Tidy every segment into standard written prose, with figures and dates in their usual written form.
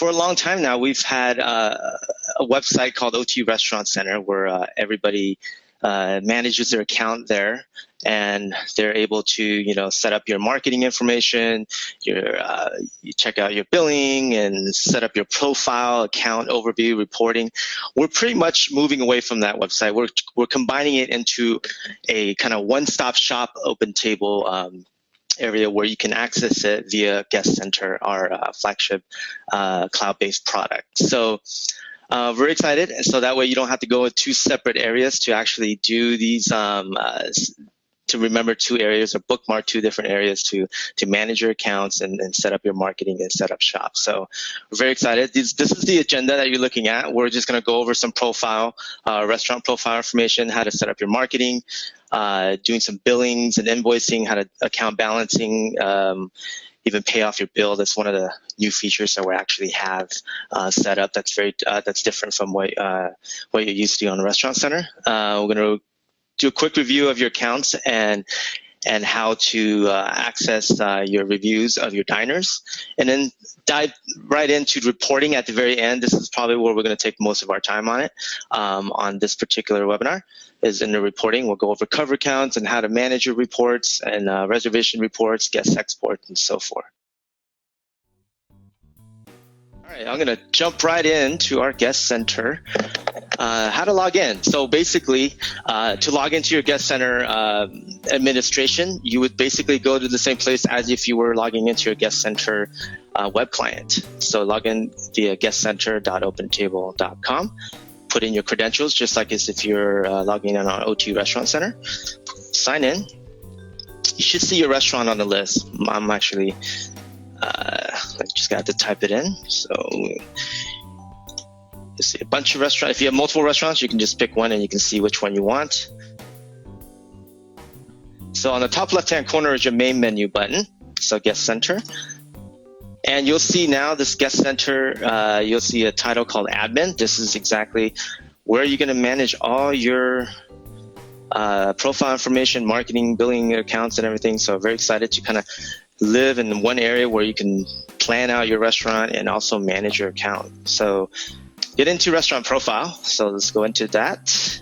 For a long time now, we've had a website called OT Restaurant Center where everybody manages their account there, and they're able to, set up your marketing information, you check out your billing, and set up your profile, account overview, reporting. We're pretty much moving away from that website. We're combining it into a kind of one-stop shop OpenTable area where you can access it via GuestCenter, our flagship cloud-based product. So very excited. So that way you don't have to go in two separate areas to actually do these, to remember two areas or bookmark two different areas to manage your accounts and set up your marketing and set up shop. So we're very excited. This is the agenda that you're looking at. We're just going to go over some restaurant profile information, how to set up your marketing, doing some billings and invoicing, how to account balancing, even pay off your bill. That's one of the new features that we actually have set up. That's different from what you're used to on the Restaurant Center. We're going to do a quick review of your accounts and how to access your reviews of your diners, and then dive right into reporting at the very end. This is probably where we're going to take most of our time on it on this particular webinar, is in the reporting. We'll go over cover counts and how to manage your reports and reservation reports, guest export, and so forth. All right, I'm going to jump right into our GuestCenter. How to log in. So basically, to log into your GuestCenter administration, you would basically go to the same place as if you were logging into your GuestCenter web client. So log in via guestcenter.opentable.com. Put in your credentials, just like as if you're logging in on OT Restaurant Center. Sign in. You should see your restaurant on the list. I'm actually, I just got to type it in. So you see a bunch of restaurants. If you have multiple restaurants, you can just pick one and you can see which one you want. So on the top left-hand corner is your main menu button, so GuestCenter. And you'll see now this GuestCenter, you'll see a title called Admin. This is exactly where you're going to manage all your profile information, marketing, billing accounts, and everything. So very excited to kind of live in one area where you can plan out your restaurant and also manage your account. So get into restaurant profile. So let's go into that.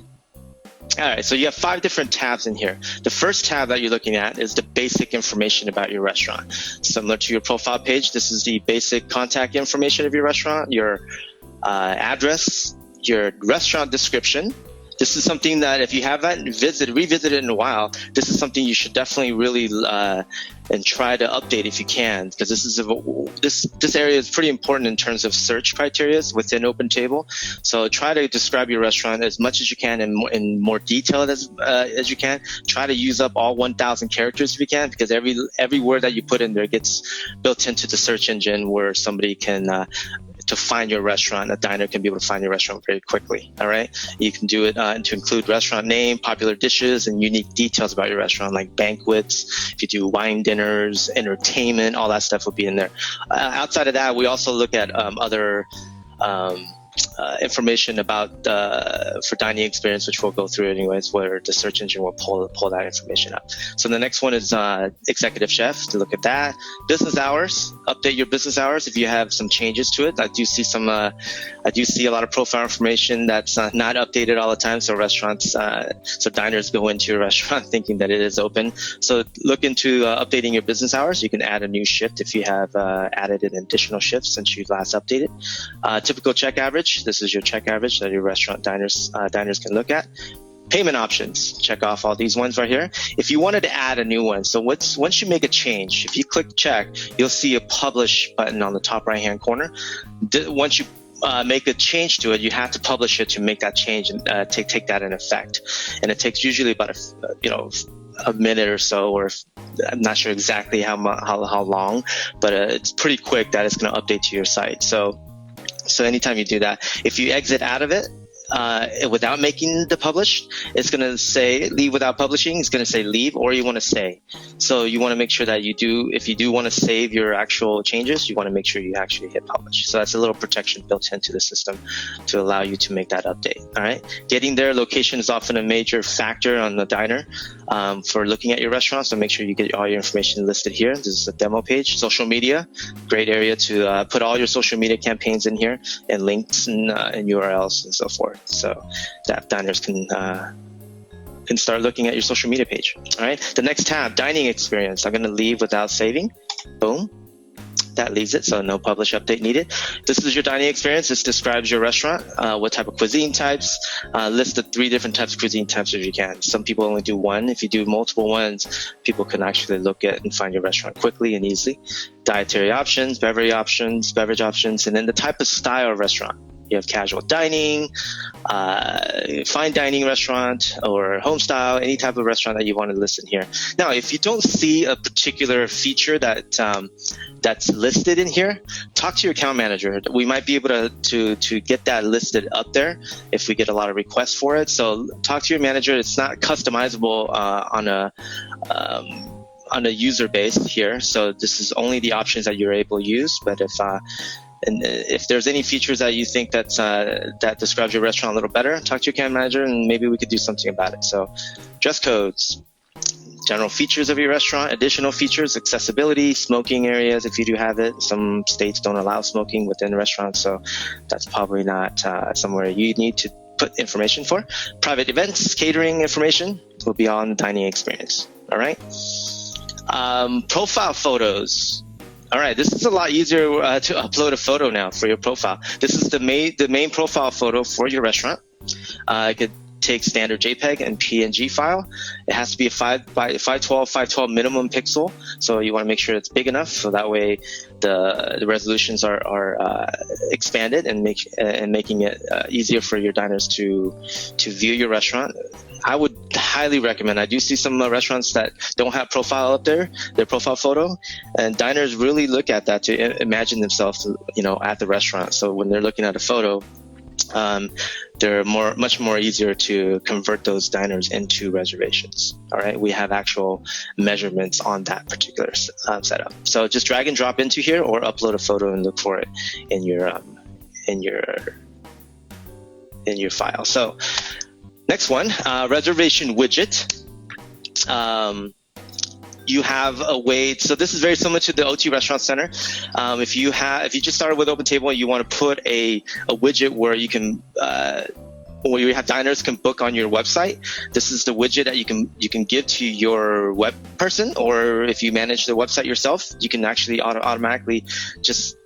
All right, so you have 5 different tabs in here. The first tab that you're looking at is the basic information about your restaurant. Similar to your profile page, this is the basic contact information of your restaurant, your address, your restaurant description. This is something that if you haven't revisited in a while, this is something you should definitely really and try to update if you can, because this area is pretty important in terms of search criteria within OpenTable. So try to describe your restaurant as much as you can and in more detail as you can. Try to use up all 1,000 characters if you can, because every word that you put in there gets built into the search engine where somebody can to find your restaurant. A diner can be able to find your restaurant very quickly. All right, you can do it to include restaurant name, popular dishes, and unique details about your restaurant, like banquets. If you do wine dinners, entertainment, all that stuff will be in there. Outside of that, we also look at other information about for dining experience, which we'll go through anyways, where the search engine will pull that information up. So the next one is executive chef, to look at that. Business hours, update your business hours if you have some changes to it. I do see a lot of profile information that's not updated all the time. So so diners go into your restaurant thinking that it is open. So look into updating your business hours. You can add a new shift if you have added an additional shift since you last updated. Typical check average. This is your check average that your restaurant diners can look at. Payment options. Check off all these ones right here. If you wanted to add a new one, so once you make a change, if you click check, you'll see a publish button on the top right-hand corner. Once you make a change to it, you have to publish it to make that change and take that in effect. And it takes usually about a minute or so, or I'm not sure exactly how long, but it's pretty quick that it's going to update to your site. So anytime you do that, if you exit out of it, without making the publish, it's going to say leave without publishing. It's going to say leave, or you want to stay. So you want to make sure that if you do want to save your actual changes, you want to make sure you actually hit publish. So that's a little protection built into the system to allow you to make that update. All right. Getting there, location is often a major factor on the diner for looking at your restaurant. So make sure you get all your information listed here. This is a demo page. Social media, great area to put all your social media campaigns in here, and links and URLs and so forth. So that diners can start looking at your social media page. All right. The next tab, dining experience. I'm going to leave without saving. Boom. That leaves it, so no publish update needed. This is your dining experience. This describes your restaurant, what type of cuisine types, list the 3 different types of cuisine types if you can. Some people only do 1. If you do multiple ones, people can actually look at and find your restaurant quickly and easily. Dietary options, beverage options, and then the type of style of restaurant. You have casual dining, fine dining restaurant, or home style, any type of restaurant that you want to list in here. Now, if you don't see a particular feature that's listed in here, talk to your account manager. We might be able to get that listed up there if we get a lot of requests for it. So talk to your manager. It's not customizable on a user base here. So this is only the options that you're able to use. But if there's any features that you think that describes your restaurant a little better, talk to your account manager and maybe we could do something about it. So dress codes, general features of your restaurant, additional features, accessibility, smoking areas if you do have it. Some states don't allow smoking within restaurants, so that's probably not somewhere you need to put information for. Private events, catering information will be on the dining experience. All right. Profile photos. All right, this is a lot easier to upload a photo now for your profile. This is the main profile photo for your restaurant. It could take standard JPEG and PNG file. It has to be a 512 minimum pixel. So you want to make sure it's big enough so that way the resolutions are expanded and making it easier for your diners to view your restaurant. I would highly recommend. I do see some restaurants that don't have profile up there, their profile photo, and diners really look at that to imagine themselves, at the restaurant. So when they're looking at a photo, they're much more easier to convert those diners into reservations. All right, we have actual measurements on that particular setup. So just drag and drop into here, or upload a photo and look for it in your file. So next one, reservation widget. You have a way. So this is very similar to the OT Restaurant Center. If you just started with OpenTable, you want to put a widget where you can where you have diners can book on your website. This is the widget that you can give to your web person, or if you manage the website yourself, you can actually automatically just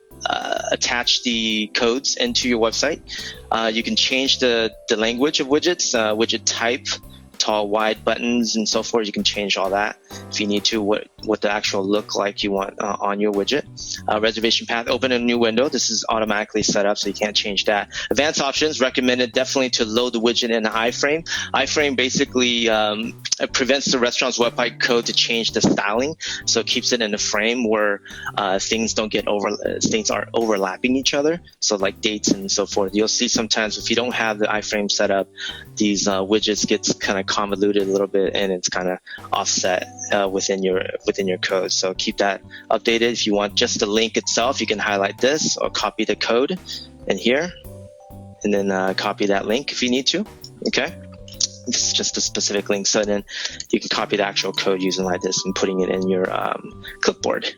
attach the codes into your website. You can change the language of widgets, widget type, tall, wide buttons, and so forth. You can change all that if you need to, what the actual look like you want on your widget. Reservation path, open a new window. This is automatically set up, so you can't change that. Advanced options, recommended definitely to load the widget in an iframe. Iframe basically prevents the restaurant's website code to change the styling, so it keeps it in a frame where things aren't overlapping each other, so like dates and so forth. You'll see sometimes if you don't have the iframe set up, these widgets gets kind of convoluted a little bit, and it's kind of offset within your code. So keep that updated. If you want just the link itself, you can highlight this or copy the code in here, and then copy that link if you need to. Okay, this is just a specific link, so then you can copy the actual code using like this and putting it in your clipboard.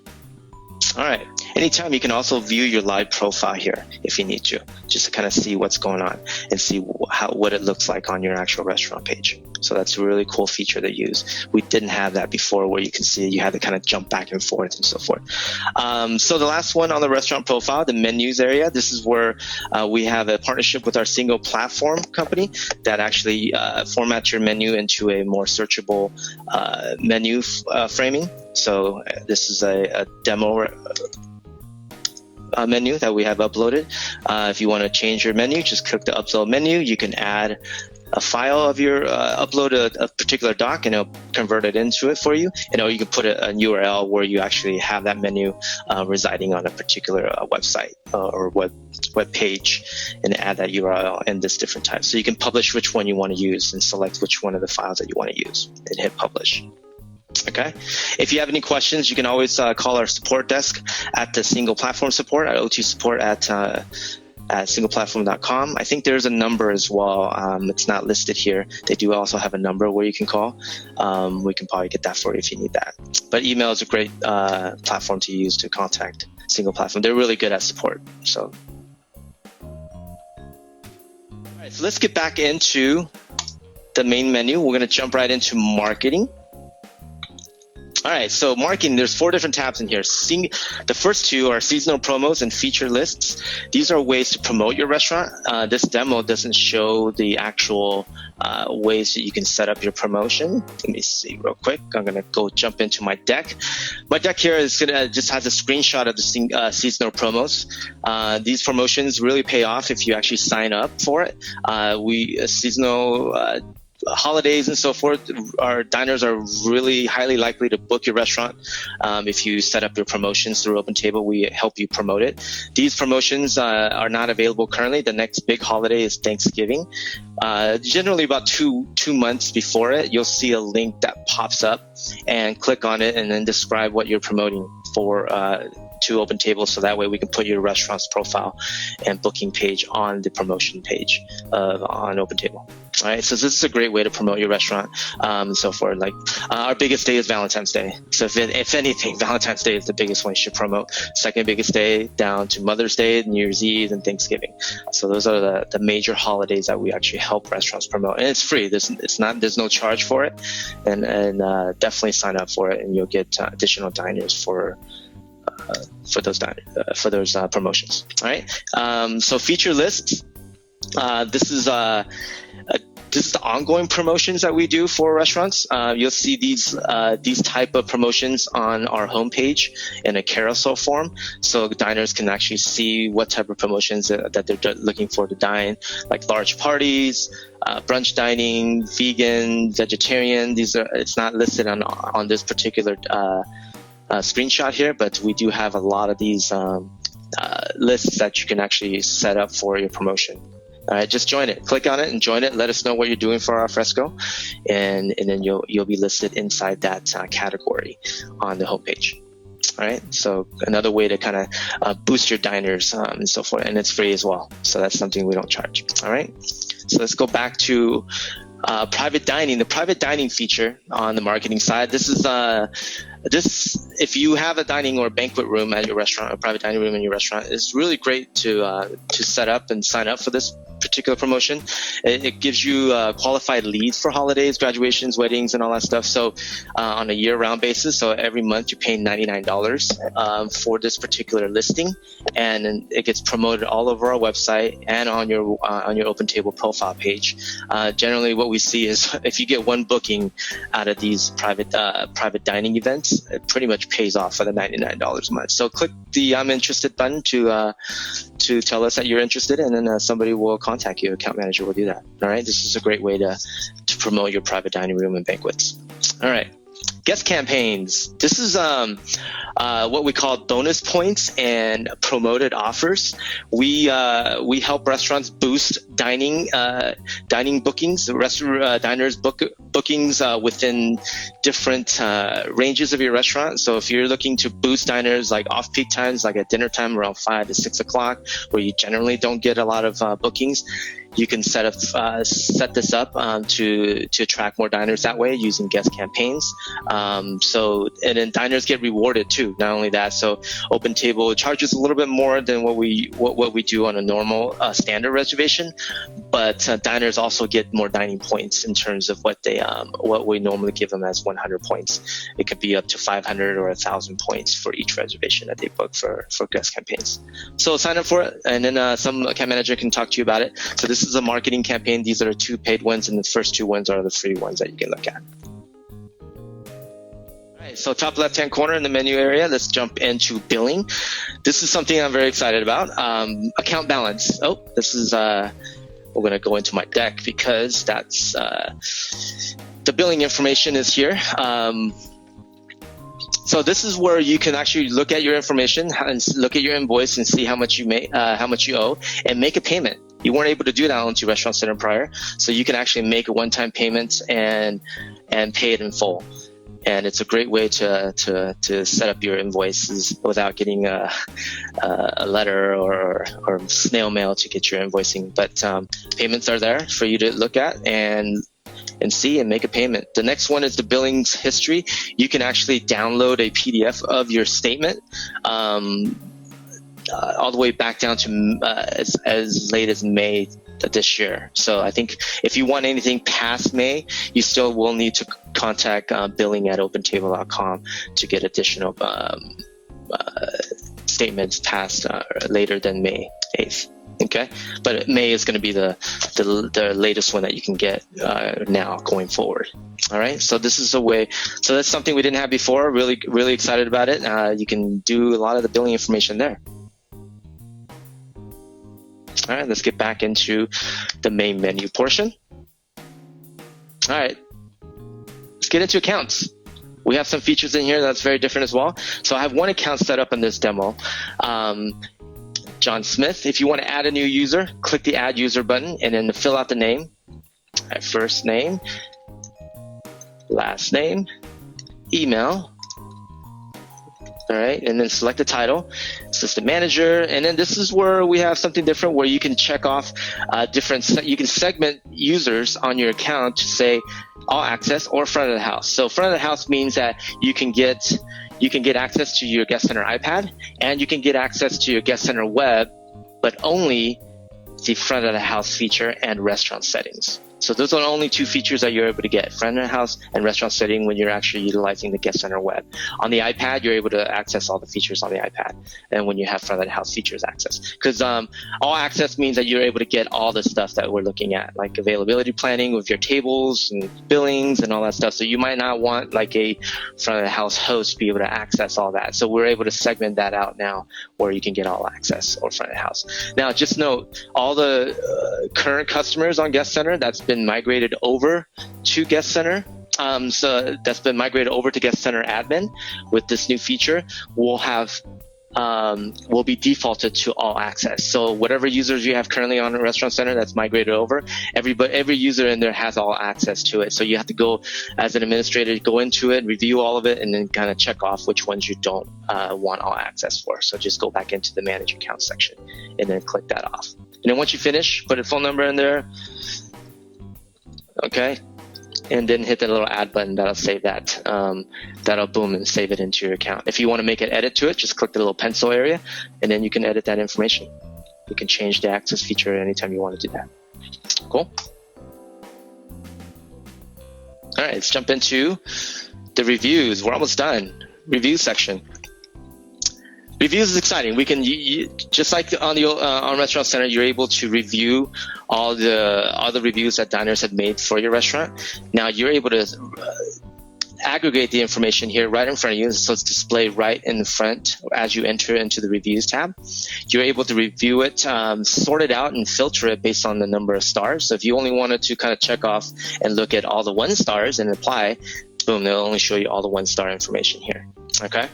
All right. Anytime, you can also view your live profile here if you need to, just to kind of see what's going on and see what it looks like on your actual restaurant page. So that's a really cool feature to use. We didn't have that before, where you can see you had to kind of jump back and forth and so forth. So the last one on the restaurant profile, the menus area. This is where we have a partnership with our single platform company that actually formats your menu into a more searchable menu framing. So this is a demo menu that we have uploaded. If you want to change your menu, just click the upload menu. You can add a file of your upload a particular doc, and it'll convert it into it for you. And or you can put a URL where you actually have that menu residing on a particular website or web page, and add that URL in this different type. So you can publish which one you want to use and select which one of the files that you want to use and hit publish. Okay. If you have any questions, you can always call our support desk at the single platform support at OT support at singleplatform.com. I think there's a number as well. It's not listed here. They do also have a number where you can call. We can probably get that for you if you need that. But email is a great platform to use to contact Single Platform. They're really good at support. So, all right, so let's get back into the main menu. We're going to jump right into marketing. All right, so marketing, there's 4 different tabs in here. The first 2 are seasonal promos and feature lists. These are ways to promote your restaurant. This demo doesn't show the actual ways that you can set up your promotion. Let me see real quick. I'm going to go jump into my deck. My deck here is just has a screenshot of the seasonal promos. These promotions really pay off if you actually sign up for it. Seasonal holidays and so forth, our diners are really highly likely to book your restaurant. If you set up your promotions through OpenTable, we help you promote it. These promotions are not available currently. The next big holiday is Thanksgiving. Generally about two months before it, you'll see a link that pops up, and click on it and then describe what you're promoting for to OpenTable, so that way we can put your restaurant's profile and booking page on the promotion page on OpenTable. All right, so this is a great way to promote your restaurant and so forth. Like our biggest day is Valentine's Day. So if anything, Valentine's Day is the biggest one you should promote. Second biggest day down to Mother's Day, New Year's Eve, and Thanksgiving. So those are the major holidays that we actually help restaurants promote, and it's free. There's no charge for it, and definitely sign up for it, and you'll get additional diners for those promotions. All right. So feature lists. This is the ongoing promotions that we do for restaurants. You'll see these type of promotions on our homepage in a carousel form, so diners can actually see what type of promotions that they're looking for to dine, like large parties, brunch dining, vegan, vegetarian. It's not listed on this particular screenshot here, but we do have a lot of these lists that you can actually set up for your promotion. All right, just join it. Click on it and join it. Let us know what you're doing for our fresco, and then you'll be listed inside that category on the homepage. All right, so another way to kind of boost your diners and so forth, and it's free as well. So that's something we don't charge. All right, so let's go back to private dining. The private dining feature on the marketing side. This is if you have a dining or banquet room at your restaurant, a private dining room in your restaurant, it's really great to set up and sign up for this particular promotion. It gives you qualified leads for holidays, graduations, weddings, and all that stuff. So on a year-round basis, so every month you're paying $99 for this particular listing, and it gets promoted all over our website and on your OpenTable profile page. Generally, what we see is if you get one booking out of these private dining events, it pretty much pays off for the $99 a month. So click the I'm interested button to tell us that you're interested, and then somebody will contact you. Account manager will do that. All right, this is a great way to promote your private dining room and banquets. All right, guest campaigns. This is what we call bonus points and promoted offers. We help restaurants boost dining bookings. Diners bookings within different ranges of your restaurant. So if you're looking to boost diners like off-peak times, like at dinner time around 5 to 6 o'clock, where you generally don't get a lot of bookings, you can set this up to attract more diners that way using guest campaigns. And then diners get rewarded too. Not only that, so OpenTable charges a little bit more than what we do on a normal standard reservation, but diners also get more dining points in terms of what we normally give them as 100 points. It could be up to 500 or 1,000 points for each reservation that they book for guest campaigns. So sign up for it, and then some account manager can talk to you about it. So this is a marketing campaign. These are 2 paid ones, and the first 2 ones are the free ones that you can look at. All right, so top left-hand corner in the menu area, let's jump into billing. This is something I'm very excited about. Account balance. This is we're going to go into my deck because that's the billing information is here. So this is where you can actually look at your information and look at your invoice and see how much you owe, and make a payment. You weren't able to do that on Restaurant Center prior, so you can actually make a one-time payment and pay it in full. And it's a great way to set up your invoices without getting a letter or snail mail to get your invoicing. But payments are there for you to look at and see and make a payment. The next one is the billings history. You can actually download a PDF of your statement all the way back down to as late as May this year. So I think if you want anything past May, you still will need to contact billing at OpenTable.com to get additional statements past later than May 8th. Okay, but May is going to be the latest one that you can get now going forward. All right, so this is a way. So that's something we didn't have before. Really excited about it. You can do a lot of the billing information there. All right, let's get back into the main menu portion. All right, let's get into accounts. We have some features in here that's very different as well. So I have one account set up in this demo. John Smith. If you want to add a new user, click the Add User button and then fill out the name. First name, last name, email. All right, and then select the title, Assistant Manager, and then this is where we have something different where you can check off you can segment users on your account to say all access or front of the house. So front of the house means that you can get access to your GuestCenter iPad, and you can get access to your GuestCenter web, but only the front of the house feature and restaurant settings. So those are the only two features that you're able to get, front of the house and restaurant setting, when you're actually utilizing the GuestCenter web. On the iPad, you're able to access all the features on the iPad, and when you have front of the house features access. Because all access means that you're able to get all the stuff that we're looking at, like availability planning with your tables and billings and all that stuff. So you might not want like a front of the house host to be able to access all that. So we're able to segment that out now where you can get all access or front of the house. Now, just note, all the current customers on GuestCenter that's been migrated over to GuestCenter, so that's been migrated over to GuestCenter admin with this new feature, will be defaulted to all access. So whatever users you have currently on the Restaurant Center that's migrated over, every user in there has all access to it. So you have to go as an administrator, go into it, review all of it, and then kind of check off which ones you don't want all access for. So just go back into the Manage Account section and then click that off. And then once you finish, put a phone number in there. Okay, and then hit the little add button. That'll save that. That'll boom and save it into your account. If you want to make an edit to it, just click the little pencil area, and then you can edit that information. You can change the access feature anytime you want to do that. Cool. All right, let's jump into the reviews. We're almost done. Review section. Reviews is exciting. We can just like on Restaurant Center, you're able to review all the reviews that diners have made for your restaurant. Now you're able to aggregate the information here right in front of you, so it's displayed right in the front as you enter into the reviews tab. You're able to review it, sort it out, and filter it based on the number of stars. So if you only wanted to kind of check off and look at all the 1 stars and apply, boom, they'll only show you all the 1-star information here. Okay.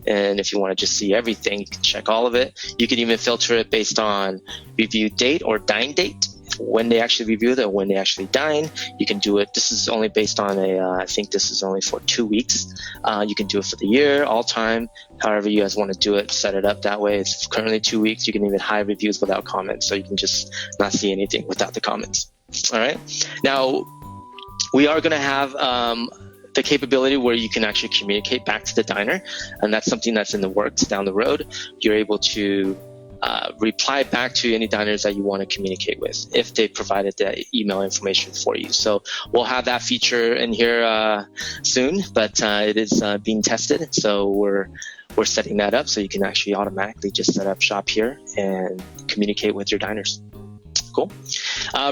And if you want to just see everything, you can check all of it. You can even filter it based on review date or dine date, when they actually reviewed it or when they actually dine. You can do it. This is only based on I think this is only for 2 weeks. You can do it for the year, all time, however you guys want to do it, set it up that way. It's currently 2 weeks. You can even hide reviews without comments, so you can just not see anything without the comments. All right. Now, we are going to have the capability where you can actually communicate back to the diner, and that's something that's in the works down the road. You're able to reply back to any diners that you want to communicate with if they provided the email information for you. So we'll have that feature in here soon, but it is being tested. So we're setting that up so you can actually automatically just set up shop here and communicate with your diners. Cool.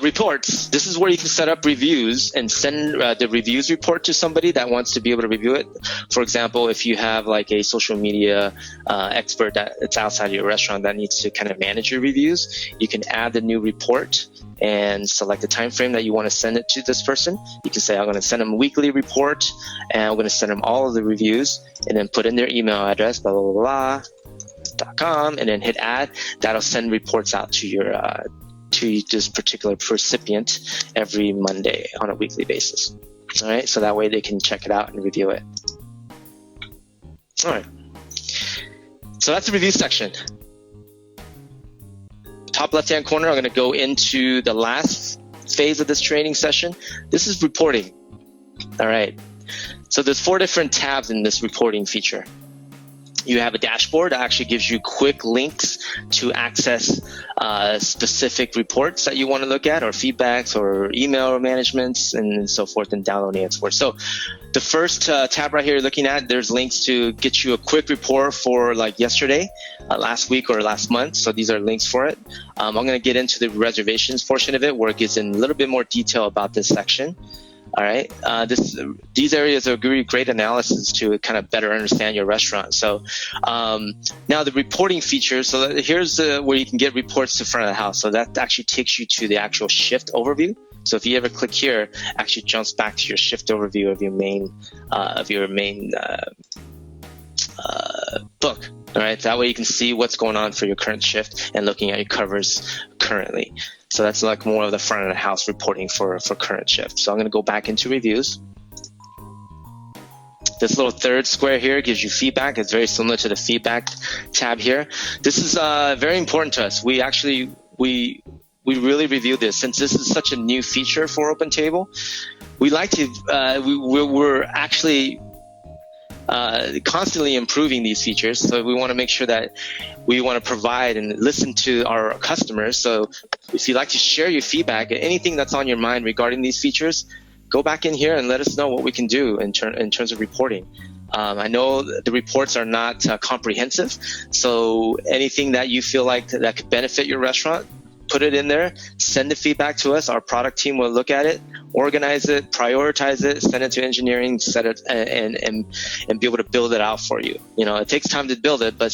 Reports. This is where you can set up reviews and send the reviews report to somebody that wants to be able to review it. For example, if you have like a social media expert that's outside of your restaurant that needs to kind of manage your reviews, you can add the new report and select the time frame that you want to send it to this person. You can say, I'm going to send them a weekly report, and I'm going to send them all of the reviews, and then put in their email address, blah, blah, blah, blah, .com, and then hit add. That'll send reports out to your to this particular recipient every Monday on a weekly basis. All right, so that way they can check it out and review it. All right, so that's the review section. Top left-hand corner, I'm going to go into the last phase of this training session. This is reporting. All right, so there's 4 different tabs in this reporting feature. You have a dashboard that actually gives you quick links to access specific reports that you want to look at, or feedbacks, or email managements, and so forth, and downloading and so forth. So the first tab right here you're looking at, there's links to get you a quick report for like yesterday, last week, or last month. So these are links for it. I'm going to get into the reservations portion of it, where it gets in a little bit more detail about this section. All right, these areas are great analysis to kind of better understand your restaurant. So now the reporting features. So here's where you can get reports to front of the house. So that actually takes you to the actual shift overview. So if you ever click here, actually jumps back to your shift overview of your main book. All right, that way you can see what's going on for your current shift and looking at your covers currently. So that's like more of the front of the house reporting for current shift. So I'm going to go back into reviews. This little third square here gives you feedback. It's very similar to the feedback tab here. This is very important to us. We really review this since this is such a new feature for OpenTable. We like to we're actually constantly improving these features. So we want to make sure that we want to provide and listen to our customers. So if you'd like to share your feedback, anything that's on your mind regarding these features, go back in here and let us know what we can do in terms of reporting. I know the reports are not comprehensive, so anything that you feel like that could benefit your restaurant, put it in there, send the feedback to us. Our product team will look at it, organize it, prioritize it, send it to engineering, set it, and be able to build it out for you. You know, it takes time to build it, but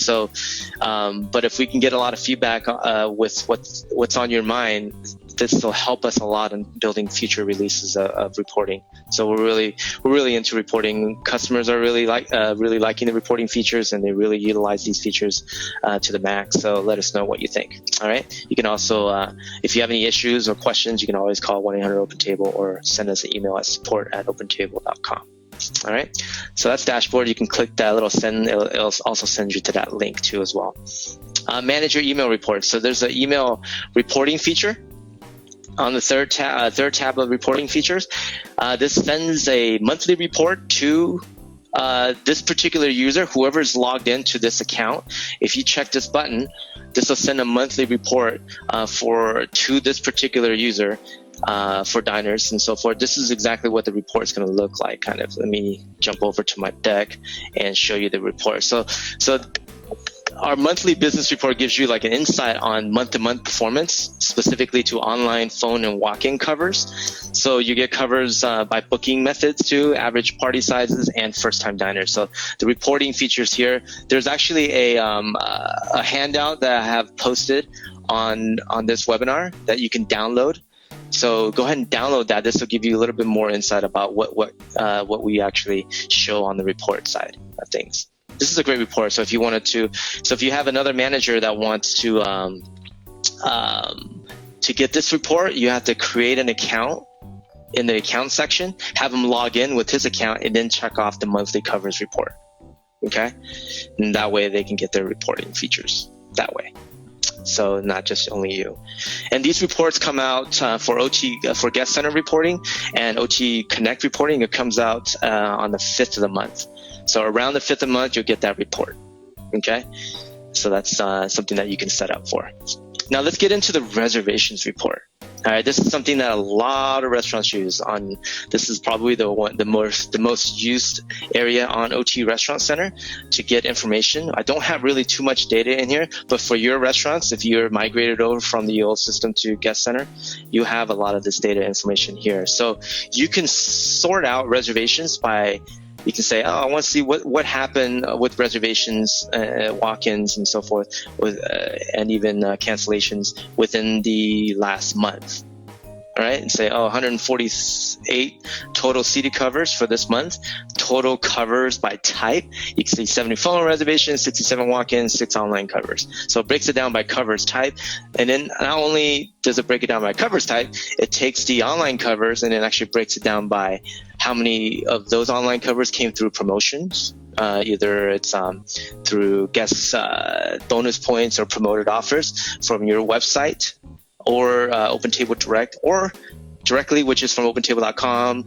if we can get a lot of feedback with what's on your mind, this will help us a lot in building future releases of reporting. So we're really into reporting. Customers are really liking the reporting features, and they really utilize these features to the max. So let us know what you think. All right. You can also, if you have any issues or questions, you can always call 1-800-OpenTable or send us an email at support@opentable.com. All right. So that's dashboard. You can click that little send. It'll also send you to that link too as well. Manage your email reports. So there's an email reporting feature on the third tab of reporting features. This sends a monthly report to this particular user, whoever's logged into this account. If you check this button, this will send a monthly report to this particular user for diners and so forth. This is exactly what the report is going to look like. Kind of. Let me jump over to my deck and show you the report. So our monthly business report gives you like an insight on month-to-month performance, specifically to online, phone, and walk-in covers. So you get covers by booking methods too, average party sizes, and first-time diners. So the reporting features here. There's actually a handout that I have posted on this webinar that you can download. So go ahead and download that. This will give you a little bit more insight about what we actually show on the report side of things. This is a great report. So if you have another manager that wants to get this report, you have to create an account in the account section, have them log in with his account, and then check off the monthly covers report. Okay, and that way they can get their reporting features that way. So not just only you. And these reports come out for GuestCenter reporting and OT Connect reporting. It comes out on the 5th of the month. So around the 5th of the month, you'll get that report. Okay, so that's something that you can set up for. Now let's get into the reservations report. All right, this is something that a lot of restaurants use. This is probably the most used area on OT Restaurant Center to get information. I don't have really too much data in here, but for your restaurants, if you're migrated over from the old system to GuestCenter, you have a lot of this data information here. So you can sort out reservations by, you can say, oh, I want to see what happened with reservations, walk-ins, and so forth, and even cancellations within the last month. All right, and say, oh, 148 total seated covers for this month. Total covers by type. You can see 70 phone reservations, 67 walk-ins, 6 online covers. So it breaks it down by covers type. And then not only does it break it down by covers type, it takes the online covers and it actually breaks it down by how many of those online covers came through promotions. Either it's through guest bonus points or promoted offers from your website, or OpenTable Direct, or directly, which is from OpenTable.com,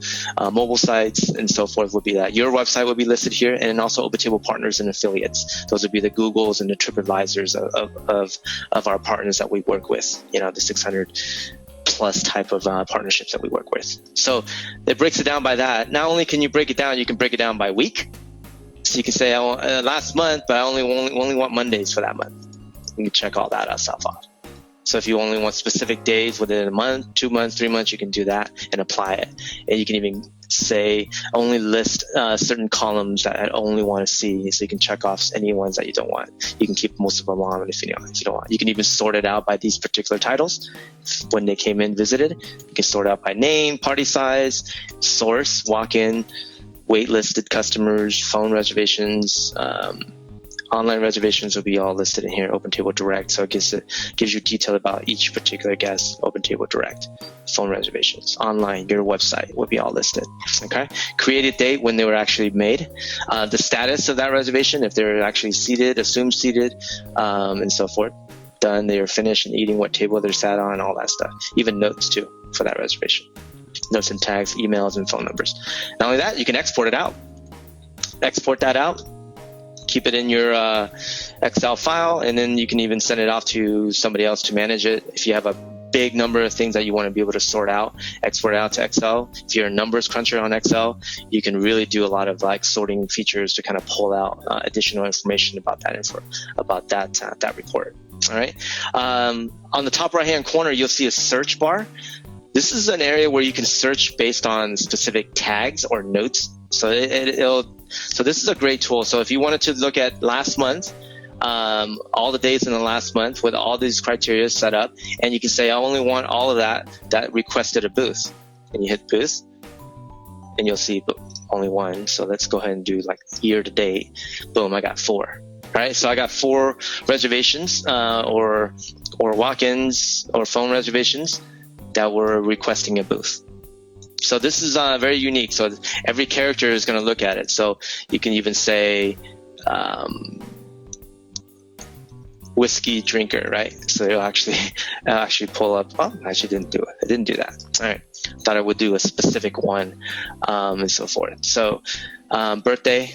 mobile sites, and so forth would be that. Your website would be listed here, and also OpenTable partners and affiliates. Those would be the Googles and the TripAdvisors of our partners that we work with, the 600 plus type of partnerships that we work with. So it breaks it down by that. Not only can you break it down, you can break it down by week. So you can say, last month, but I only want Mondays for that month. You can check all that stuff off. So if you only want specific days within a month, 2 months, 3 months, you can do that and apply it. And you can even say, only list certain columns that I only want to see, so you can check off any ones that you don't want. You can keep most of them on if you don't want. You can even sort it out by these particular titles. When they came in, visited, you can sort out by name, party size, source, walk-in, waitlisted customers, phone reservations, online reservations will be all listed in here, OpenTable Direct. So it gives you detail about each particular guest, OpenTable Direct. Phone reservations, online, your website will be all listed. Okay. Created date when they were actually made. The status of that reservation, if they're actually seated, assumed seated, and so forth. Done, they are finished and eating, what table they're sat on, all that stuff. Even notes too for that reservation. Notes and tags, emails, and phone numbers. Not only that, you can export it out. Export that out. Keep it in your Excel file, and then you can even send it off to somebody else to manage it. If you have a big number of things that you want to be able to sort out, export it out to Excel. If you're a numbers cruncher on Excel, you can really do a lot of sorting features to kind of pull out additional information about that report. All right. On the top right-hand corner, you'll see a search bar. This is an area where you can search based on specific tags or notes. So this is a great tool. So if you wanted to look at last month, all the days in the last month with all these criteria set up, and you can say, I only want all of that requested a booth. And you hit booth, and you'll see only one. So let's go ahead and do year to date. Boom, I got 4. Right, so I got 4 reservations or walk-ins or phone reservations that were requesting a booth. So this is very unique. So every character is going to look at it. So you can even say whiskey drinker, right? So it'll actually pull up. Oh, I actually didn't do it. I didn't do that. All right. Thought I would do a specific one and so forth. So birthday.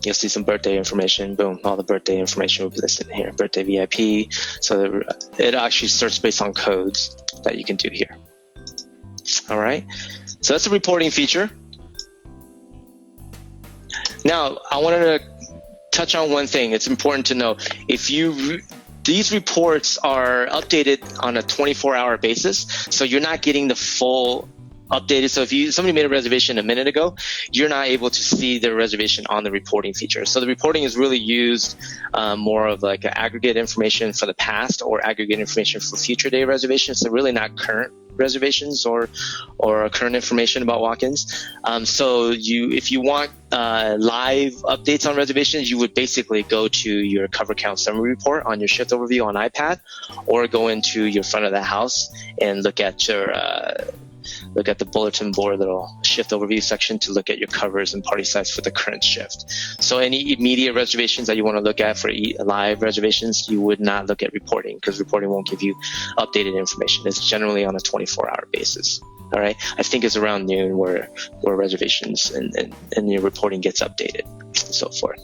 You'll see some birthday information. Boom, all the birthday information will be listed here. Birthday VIP. So it actually starts based on codes that you can do here. All right. So that's a reporting feature. Now, I wanted to touch on one thing. It's important to know these reports are updated on a 24-hour basis, so you're not getting the full updated. So if somebody made a reservation a minute ago, you're not able to see their reservation on the reporting feature. So the reporting is really used more of an aggregate information for the past or aggregate information for future day reservations. So really not current reservations or current information about walk-ins. So if you want live updates on reservations, you would basically go to your cover count summary report on your shift overview on iPad, or go into your front of the house and look at the bulletin board, little shift overview section, to look at your covers and party size for the current shift. So any immediate reservations that you want to look at for live reservations, you would not look at reporting, because reporting won't give you updated information. It's generally on a 24-hour basis. All right. I think it's around noon where reservations and your reporting gets updated and so forth.